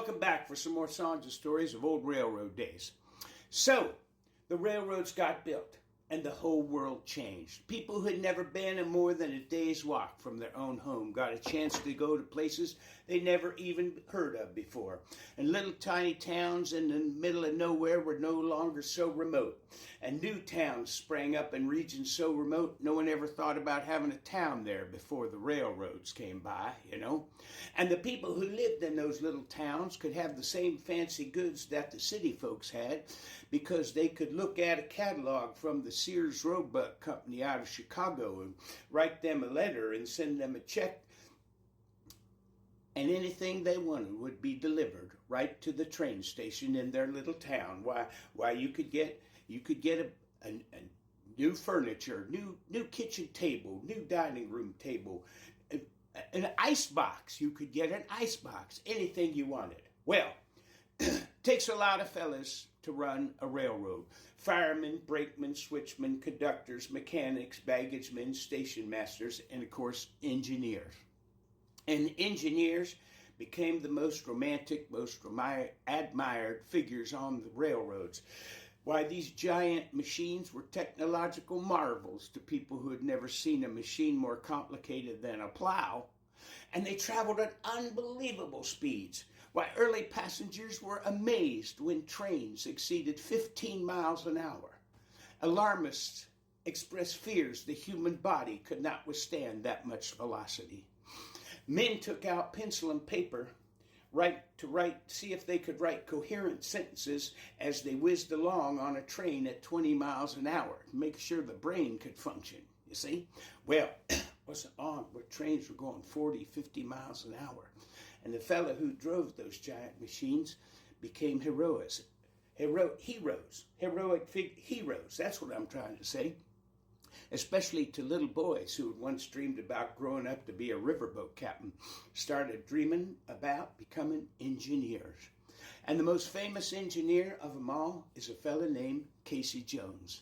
welcome back for some more songs and stories of old railroad days. So, the railroads got built, and the whole world changed. People who had never been in more than a day's walk from their own home got a chance to go to places they never even heard of before. And little tiny towns in the middle of nowhere were no longer so remote. And new towns sprang up in regions so remote no one ever thought about having a town there before the railroads came by, you know. And the people who lived in those little towns could have the same fancy goods that the city folks had because they could look at a catalog from the Sears Roebuck Company out of Chicago and write them a letter and send them a check, and anything they wanted would be delivered right to the train station in their little town. Why you could get a new furniture, new kitchen table, new dining room table, an ice box. You could get an ice box, anything you wanted. Well, takes a lot of fellas to run a railroad. Firemen, brakemen, switchmen, conductors, mechanics, baggage men, station masters, and of course, engineers. And engineers became the most romantic, most admired figures on the railroads. Why, these giant machines were technological marvels to people who had never seen a machine more complicated than a plow. And they traveled at unbelievable speeds. Why, early passengers were amazed when trains exceeded 15 miles an hour. Alarmists expressed fears the human body could not withstand that much velocity. Men took out pencil and paper to see if they could write coherent sentences as they whizzed along on a train at 20 miles an hour to make sure the brain could function, you see? Well, wasn't on where trains were going 40, 50 miles an hour. And the fellow who drove those giant machines became heroic heroes. That's what I'm trying to say. Especially to little boys who had once dreamed about growing up to be a riverboat captain, started dreaming about becoming engineers. And the most famous engineer of them all is a fellow named Casey Jones.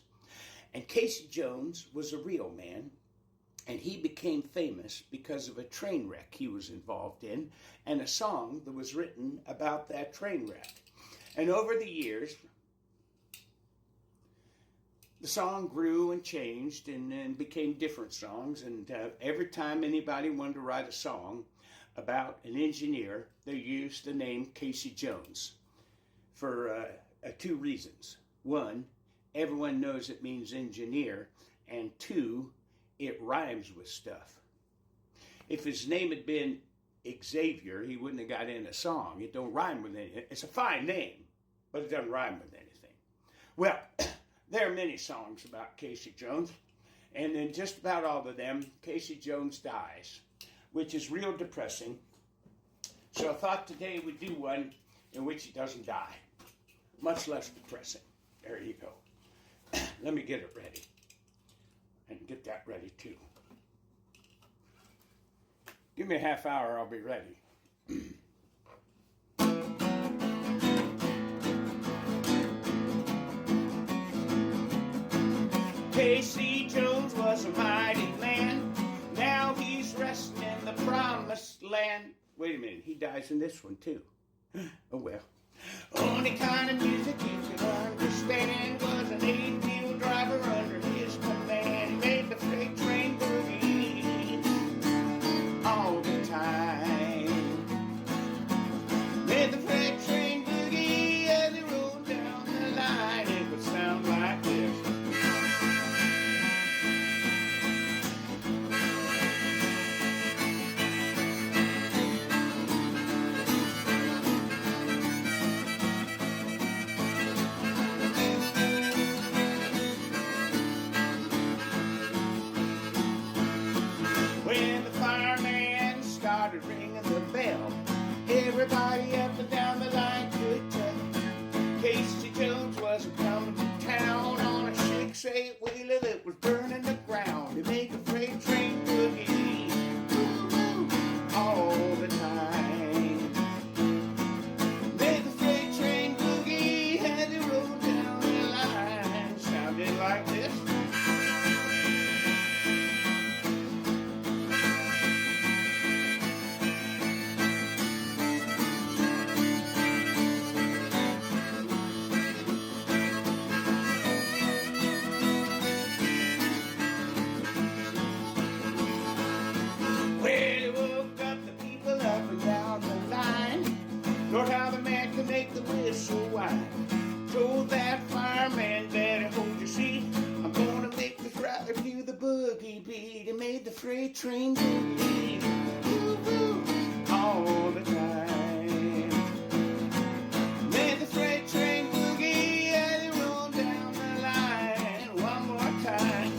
And Casey Jones was a real man. And he became famous because of a train wreck he was involved in and a song that was written about that train wreck. And over the years, the song grew and changed and became different songs. And every time anybody wanted to write a song about an engineer, they used the name Casey Jones for two reasons. One, everyone knows it means engineer. And two, it rhymes with stuff. If his name had been Xavier, he wouldn't have got in a song. It don't rhyme with anything. It's a fine name, but it doesn't rhyme with anything. Well, there are many songs about Casey Jones, and in just about all of them, Casey Jones dies, which is real depressing. So I thought today we'd do one in which he doesn't die. Much less depressing. There you go. Let me get it ready. And get that ready too. Give me a half hour, I'll be ready. Casey Jones was a mighty man. Now he's resting in the promised land. Wait a minute, he dies in this one too. Oh well. Only kind of music you could understand was an 8-wheel driver under his command. He made the freight train boogie all the time. Made the freight train boogie as it rolled down the line. It would sound like this. When the fireman started ringing the bell, everybody up and down the line could tell Casey Jones wasn't coming to town on a 6-8-wheeler that was burning the ground. He made the freight train boogie all the time. Made the freight train boogie as it rolled down the line. Sounded like this. freight train boogie, all the time. Let the freight train boogie as it roll down the line one more time.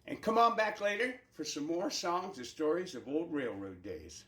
And come on back later for some more songs and stories of old railroad days.